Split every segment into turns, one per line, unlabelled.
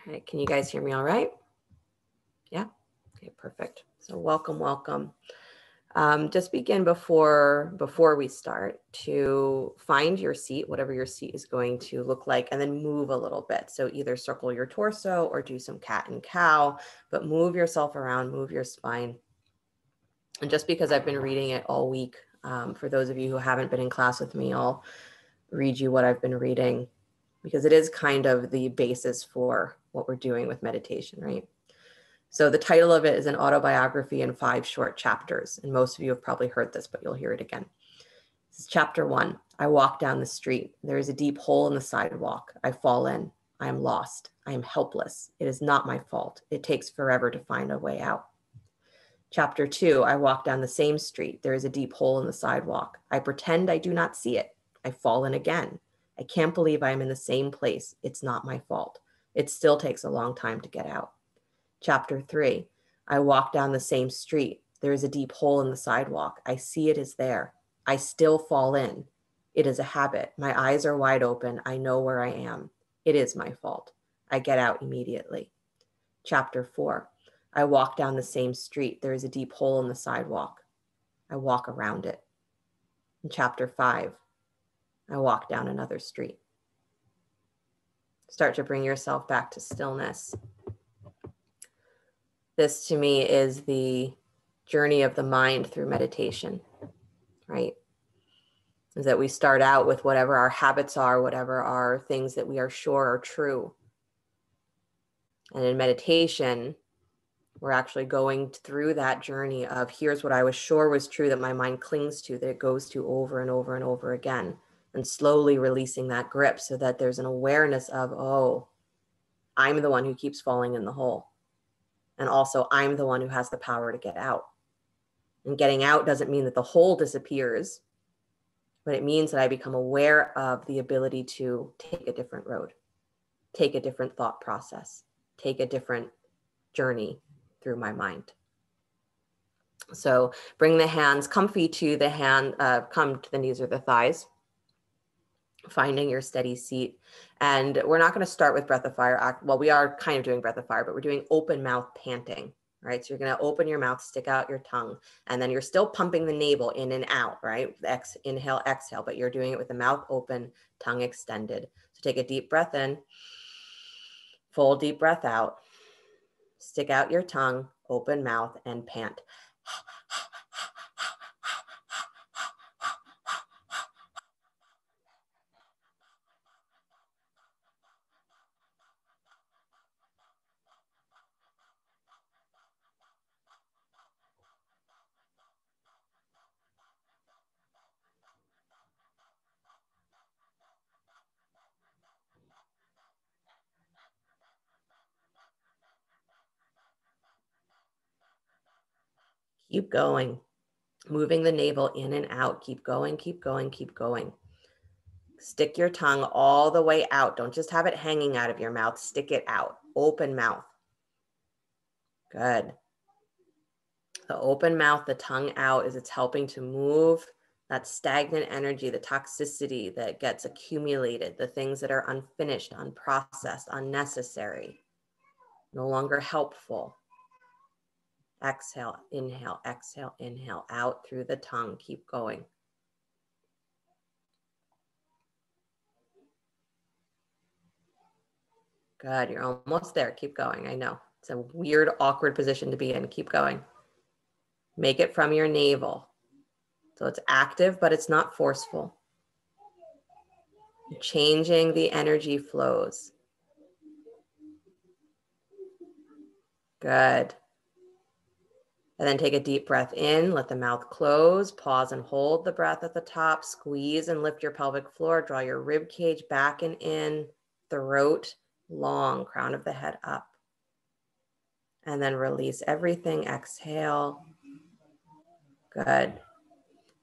All right, can you guys hear me all right? Yeah? Okay, perfect. So welcome, welcome. Just begin before we start to find your seat, whatever your seat is going to look like, and then move a little bit. So either circle your torso or do some cat and cow, but move yourself around, move your spine. And just because I've been reading it all week, for those of you who haven't been in class with me, I'll read you what I've been reading, because it is kind of the basis for what we're doing with meditation, right? So the title of it is an autobiography in 5 short chapters. And most of you have probably heard this, but you'll hear it again. This is chapter 1. I walk down the street. There is a deep hole in the sidewalk. I fall in. I am lost. I am helpless. It is not my fault. It takes forever to find a way out. Chapter 2. I walk down the same street. There is a deep hole in the sidewalk. I pretend I do not see it. I fall in again. I can't believe I am in the same place. It's not my fault. It still takes a long time to get out. Chapter 3, I walk down the same street. There is a deep hole in the sidewalk. I see it is there. I still fall in. It is a habit. My eyes are wide open. I know where I am. It is my fault. I get out immediately. Chapter 4, I walk down the same street. There is a deep hole in the sidewalk. I walk around it. In chapter 5, I walk down another street. Start to bring yourself back to stillness. This to me is the journey of the mind through meditation, right? Is that we start out with whatever our habits are, whatever are things that we are sure are true. And in meditation, we're actually going through that journey of here's what I was sure was true that my mind clings to, that it goes to over and over and over again, and slowly releasing that grip so that there's an awareness of, oh, I'm the one who keeps falling in the hole. And also, I'm the one who has the power to get out. And getting out doesn't mean that the hole disappears, but it means that I become aware of the ability to take a different road, take a different thought process, take a different journey through my mind. So bring the hands comfy to the hand, come to the knees or the thighs, finding your steady seat. And we're not going to start with breath of fire. Well, we are kind of doing breath of fire, but we're doing open mouth panting, right? So you're going to open your mouth, stick out your tongue, and then you're still pumping the navel in and out, right? Inhale, exhale, but you're doing it with the mouth open, tongue extended. So take a deep breath in, full deep breath out, stick out your tongue, open mouth, and pant. Keep going, moving the navel in and out. Keep going, keep going, keep going. Stick your tongue all the way out. Don't just have it hanging out of your mouth. Stick it out. Open mouth. Good. The open mouth, the tongue out, is it's helping to move that stagnant energy, the toxicity that gets accumulated, the things that are unfinished, unprocessed, unnecessary, no longer helpful. Exhale, inhale, out through the tongue. Keep going. Good, you're almost there. Keep going. I know it's a weird, awkward position to be in. Keep going. Make it from your navel. So it's active, but it's not forceful. Changing the energy flows. Good. And then take a deep breath in, let the mouth close, pause and hold the breath at the top, squeeze and lift your pelvic floor, draw your rib cage back and in, throat long, crown of the head up. And then release everything, exhale. Good.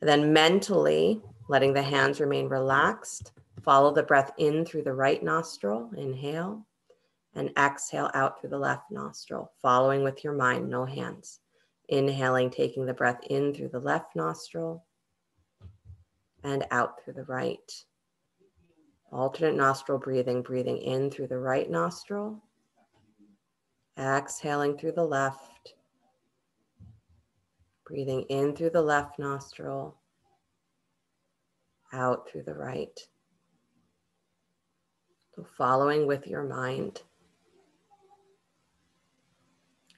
And then mentally, letting the hands remain relaxed, follow the breath in through the right nostril, inhale, and exhale out through the left nostril, following with your mind, no hands. Inhaling, taking the breath in through the left nostril and out through the right. Alternate nostril breathing, breathing in through the right nostril Exhaling through the left. Breathing in through the left nostril, out through the right. So following with your mind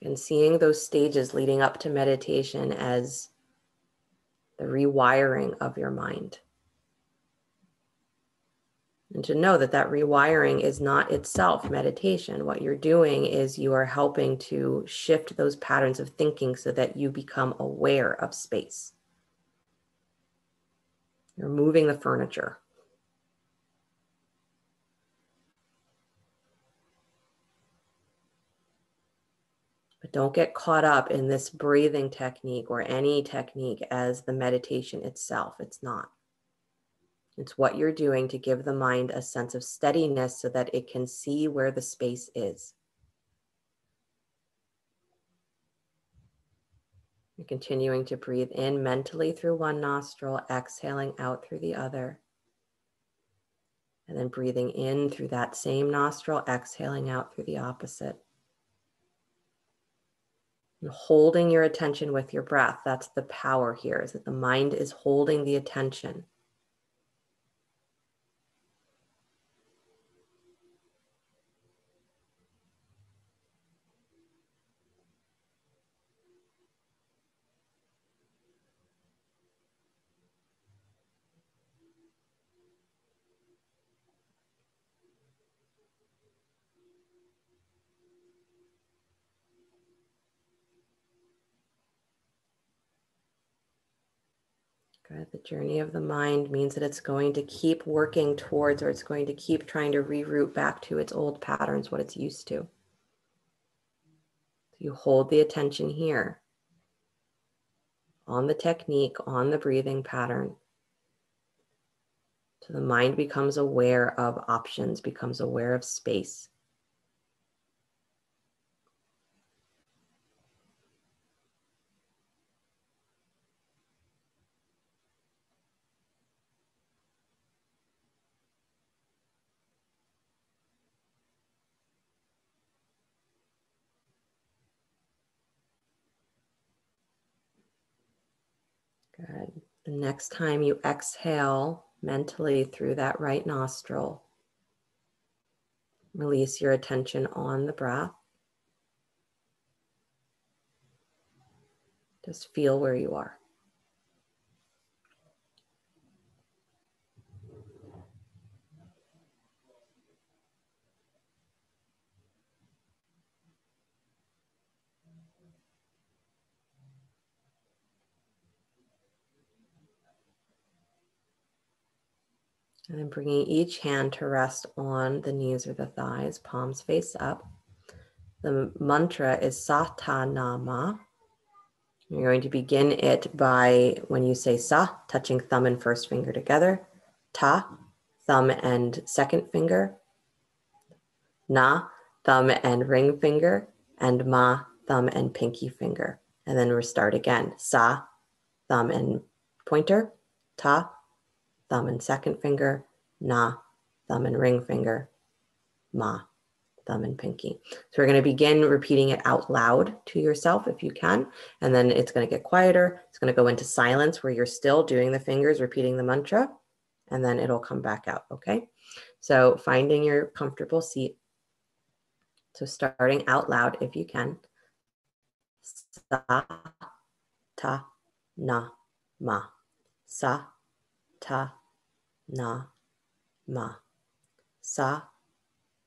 and seeing those stages leading up to meditation as the rewiring of your mind. And to know that that rewiring is not itself meditation. What you're doing is you are helping to shift those patterns of thinking so that you become aware of space. You're moving the furniture. But don't get caught up in this breathing technique or any technique as the meditation itself. It's not. It's what you're doing to give the mind a sense of steadiness so that it can see where the space is. You're continuing to breathe in mentally through one nostril, exhaling out through the other. And then breathing in through that same nostril, exhaling out through the opposite. And holding your attention with your breath. That's the power here, is that the mind is holding the attention. Good. The journey of the mind means that it's going to keep working towards, or it's going to keep trying to reroute back to its old patterns, what it's used to. So you hold the attention here on the technique, on the breathing pattern. So the mind becomes aware of options, becomes aware of space. Good. The next time you exhale mentally through that right nostril, release your attention on the breath. Just feel where you are. And then bringing each hand to rest on the knees or the thighs, palms face up. The mantra is Satanama. You're going to begin it by, when you say Sa, touching thumb and first finger together. Ta, thumb and second finger. Na, thumb and ring finger. And Ma, thumb and pinky finger. And then restart again. Sa, thumb and pointer. Ta, thumb and second finger. Na, thumb and ring finger. Ma, thumb and pinky. So we're going to begin repeating it out loud to yourself if you can, and then it's going to get quieter. It's going to go into silence where you're still doing the fingers, repeating the mantra, and then it'll come back out, okay? So finding your comfortable seat. So starting out loud if you can. Sa, ta, na, ma. Sa, ta, na, ma. Sa,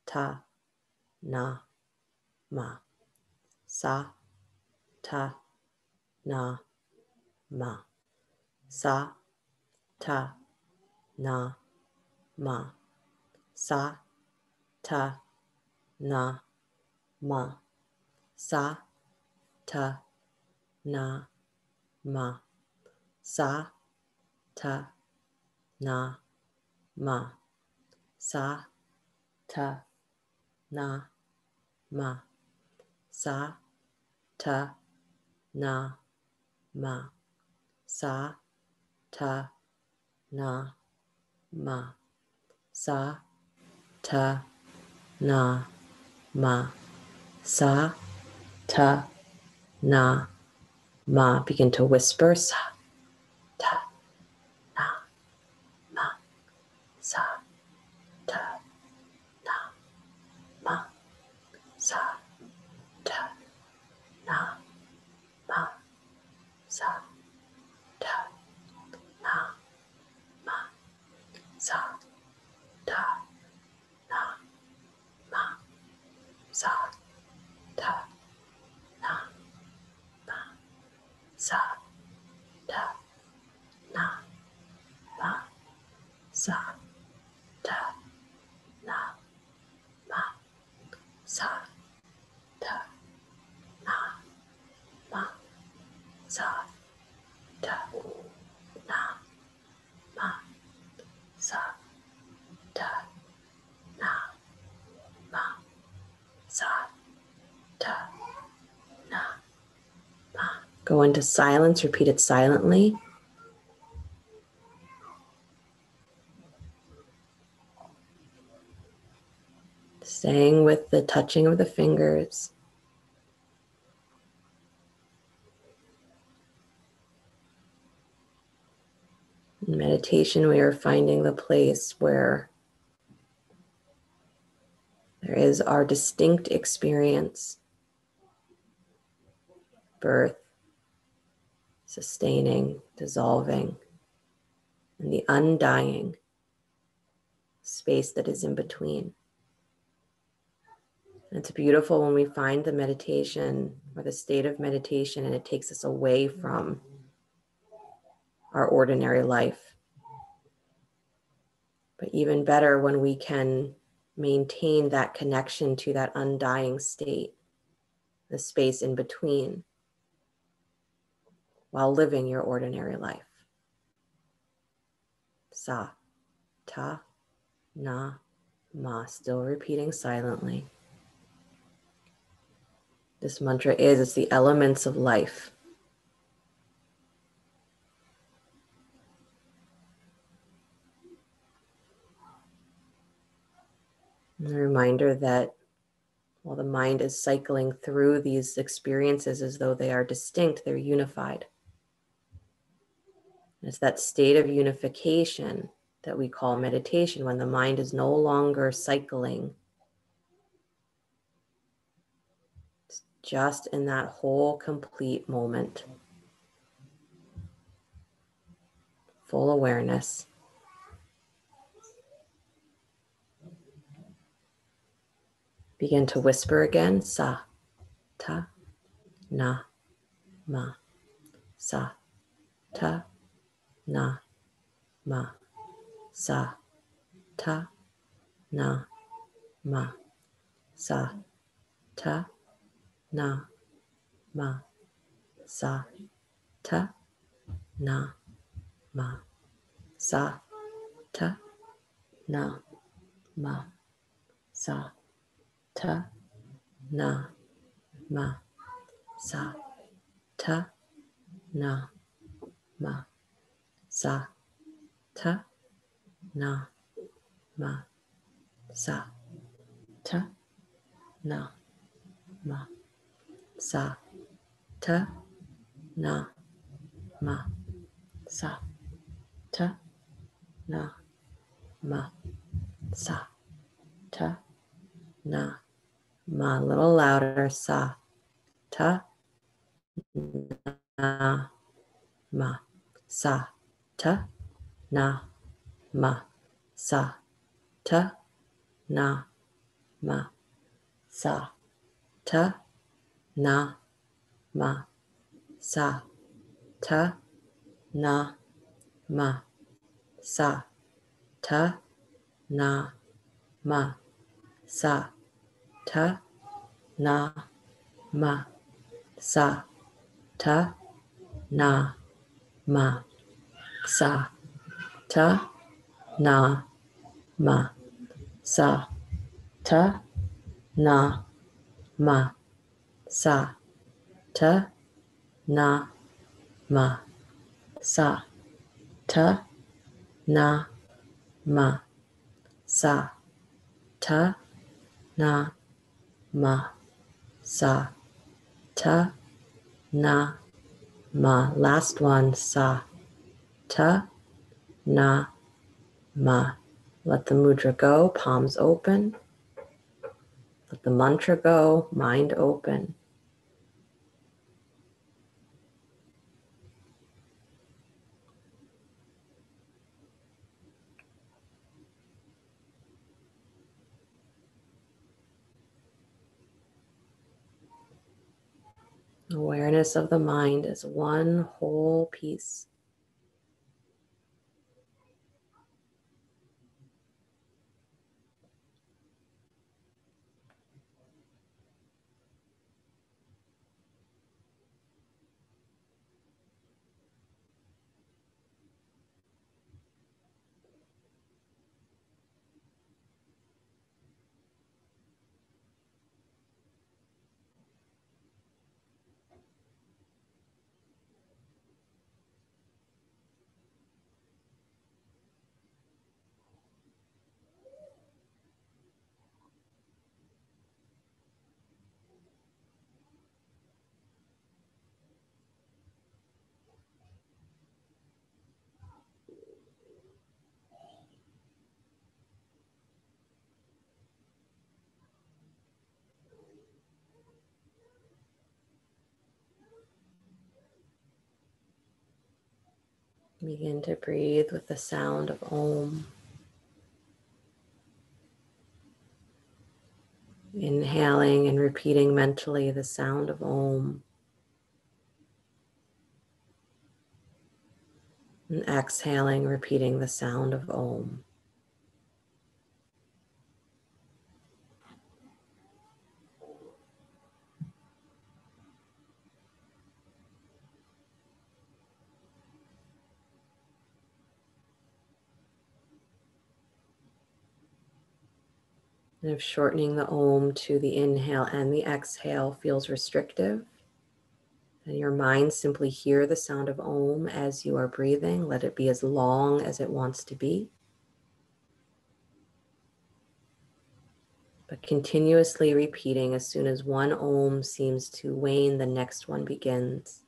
ta, na, ma. Sa, ta, na, ma. Sa, ta, na, ma. Sa, ta, na, ma. Sa, ta, na, ma. Sa, ta, na, ma. Sa, ta, na, ma. Sa, ta, na, ma. Sa, ta, na, ma. Sa, ta, na, ma. sa, ta, na, ma. Begin to whisper sa, ta, na, ma, sa, ta, na, ma, sa, ta, na, ma, sa, ta, na, ma, sa, ta, na, ma, sa, ta, na, ma, sa, ta, na, ma, sa, ta, na, ma, sa, ta, na, ma, sa, ta, na, ma, sa, ta, na, ma, sa, ta, na, ma. Go into silence, repeat it silently. Staying with the touching of the fingers. In meditation, we are finding the place where there is our distinct experience, birth, sustaining, dissolving, and the undying space that is in between. And it's beautiful when we find the meditation or the state of meditation and it takes us away from our ordinary life. But even better when we can maintain that connection to that undying state, the space in between, while living your ordinary life. Sa, ta, na, ma. Still repeating silently. This mantra it's the elements of life. And a reminder that while the mind is cycling through these experiences as though they are distinct, they're unified. It's that state of unification that we call meditation, when the mind is no longer cycling. It's just in that whole complete moment. Full awareness. Begin to whisper again. Sa, ta, na, ma. Sa, ta, na, ma. Sa, ta, na, ma. Sa, ta, na, ma. Sa, ta, na, ma. Sa, ta, na, ma. Sa, ta, na, ma. Sa, ta, na, ma. Sa, ta, na, ma. Sa, ta, na, ma. Sa, ta, na, ma. Sa, ta, na, ma. Sa, ta, na, ma. A little louder. Sa, ta, na, ma. Sa, ta, na, ma. Sa, ta, na, ma. Sa, ta, na, ma. Sa, ta, na, ma. Sa, ta, na, ma. Sa, ta, na, ma. Sa, ta, na, ma. Sa, ta, na, ma. Sa, ta, na, ma. Sa, ta, na, ma. Sa, ta, na, ma. Sa, ta, na, ma. sa, ta, na, ma. Last one, sa, ta, na, ma. Let the mudra go, palms open. Let the mantra go, mind open. Awareness of the mind as one whole piece. Begin to breathe with the sound of Om. Inhaling and repeating mentally the sound of Om. And exhaling, repeating the sound of Om. And if shortening the Om to the inhale and the exhale feels restrictive, then your mind simply hear the sound of Om as you are breathing. Let it be as long as it wants to be. But continuously repeating, as soon as one Om seems to wane, the next one begins.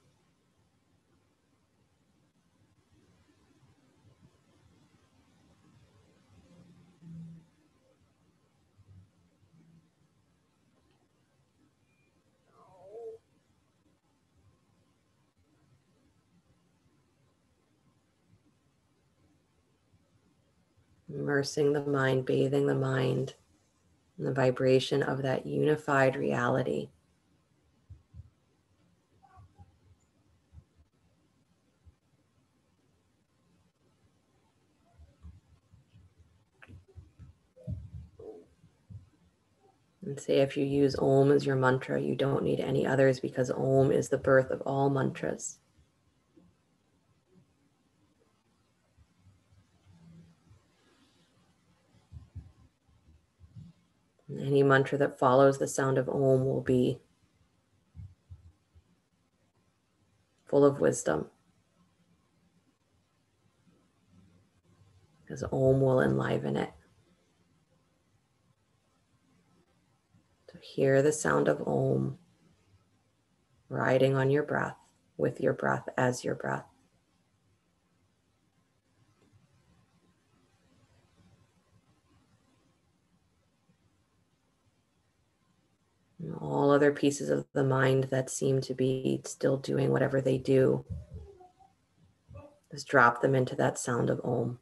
Immersing the mind, bathing the mind in the vibration of that unified reality. And say if you use Om as your mantra, you don't need any others because Om is the birth of all mantras. And any mantra that follows the sound of Om will be full of wisdom, because Om will enliven it. So hear the sound of Om riding on your breath, with your breath as your breath. And all other pieces of the mind that seem to be still doing whatever they do, just drop them into that sound of Om.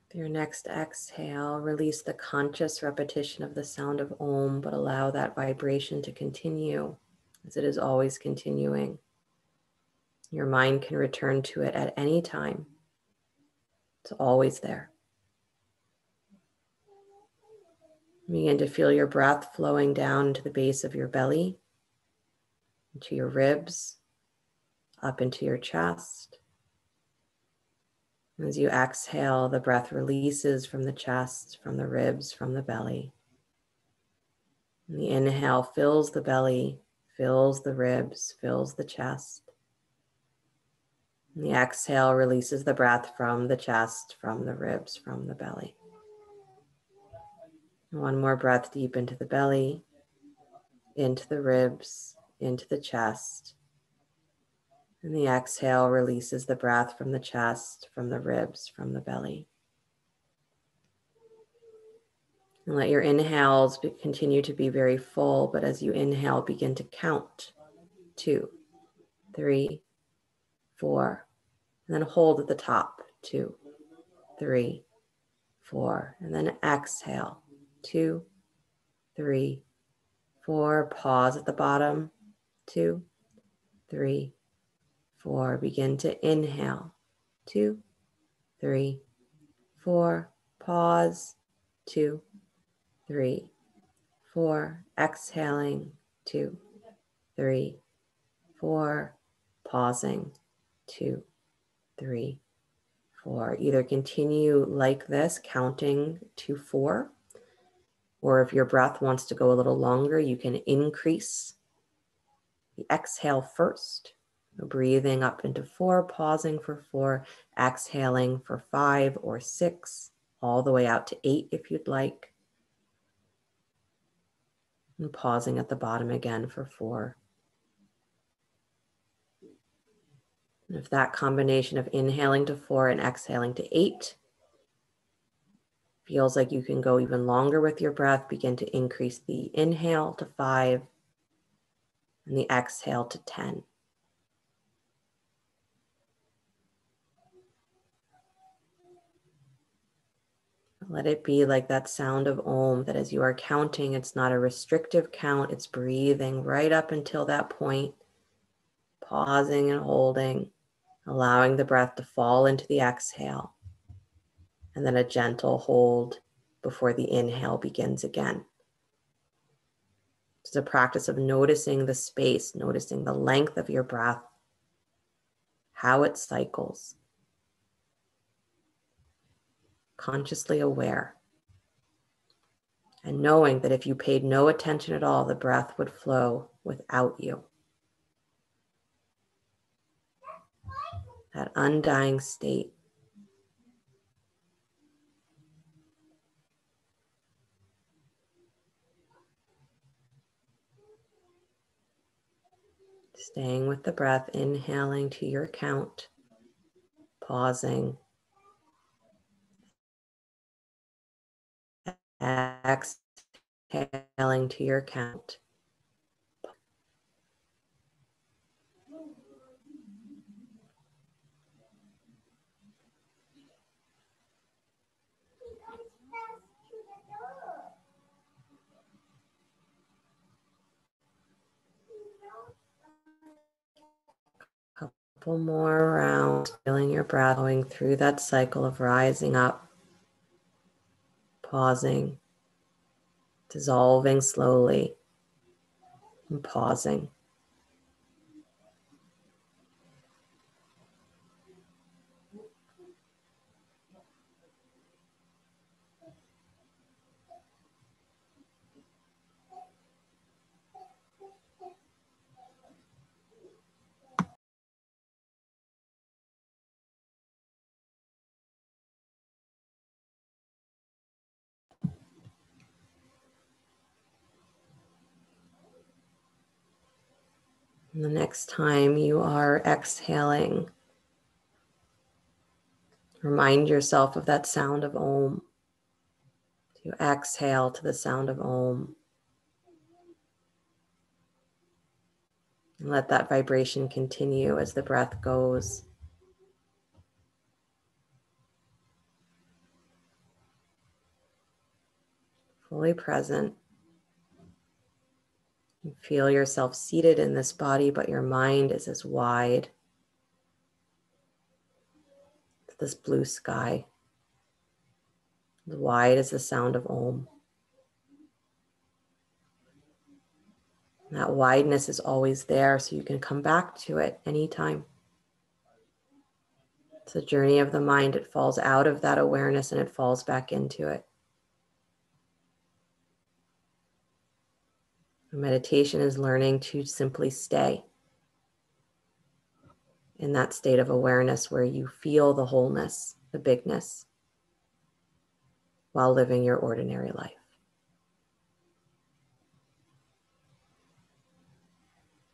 With your next exhale, release the conscious repetition of the sound of Om, but allow that vibration to continue as it is always continuing. Your mind can return to it at any time. It's always there. Begin to feel your breath flowing down to the base of your belly, into your ribs, up into your chest. As you exhale, the breath releases from the chest, from the ribs, from the belly. And the inhale fills the belly, fills the ribs, fills the chest. And the exhale releases the breath from the chest, from the ribs, from the belly. And one more breath deep into the belly, into the ribs, into the chest. And the exhale releases the breath from the chest, from the ribs, from the belly. And let your inhales continue to be very full, but as you inhale, begin to count. 2, 3, 4, and then hold at the top. 2, 3, 4, and then exhale. 2, 3, 4, pause at the bottom. 2, 3, 4, begin to inhale. 2, 3, 4, pause. 2, 3, 4, exhaling. 2, 3, 4, pausing. 2, 3, 4. Either continue like this, counting to 4, or if your breath wants to go a little longer, you can increase the exhale first. Breathing up into 4, pausing for 4, exhaling for 5 or 6, all the way out to 8 if you'd like. And pausing at the bottom again for 4. And if that combination of inhaling to 4 and exhaling to 8 feels like you can go even longer with your breath, begin to increase the inhale to 5 and the exhale to 10. Let it be like that sound of Om, that as you are counting, it's not a restrictive count, it's breathing right up until that point, pausing and holding, allowing the breath to fall into the exhale, and then a gentle hold before the inhale begins again. It's a practice of noticing the space, noticing the length of your breath, how it cycles, consciously aware. And knowing that if you paid no attention at all, the breath would flow without you. That undying state. Staying with the breath, inhaling to your count, pausing, exhaling to your count. Couple more rounds, feeling your breath going through that cycle of rising up, pausing, dissolving slowly, and pausing. And the next time you are exhaling, remind yourself of that sound of Om. You exhale to the sound of Om. And let that vibration continue as the breath goes. fully present. You feel yourself seated in this body, but your mind is as wide as this blue sky, as wide as the sound of Om. That wideness is always there, so you can come back to it anytime. It's a journey of the mind. It falls out of that awareness and it falls back into it. Meditation is learning to simply stay in that state of awareness where you feel the wholeness, the bigness, while living your ordinary life.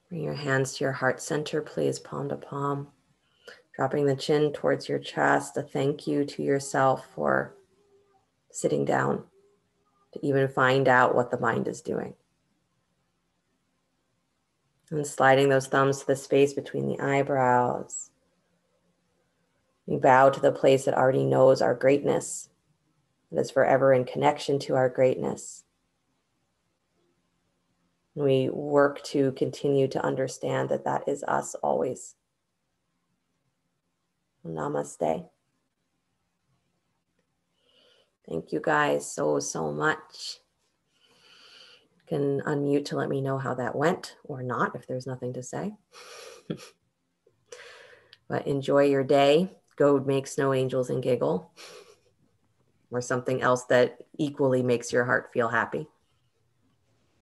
Bring your hands to your heart center, please, palm to palm. Dropping the chin towards your chest, a thank you to yourself for sitting down to even find out what the mind is doing. And sliding those thumbs to the space between the eyebrows. We bow to the place that already knows our greatness, that is forever in connection to our greatness. And we work to continue to understand that that is us always. Namaste. Thank you guys so much. You can unmute to let me know how that went or not if there's nothing to say. But enjoy your day. Go make snow angels and giggle. Or something else that equally makes your heart feel happy.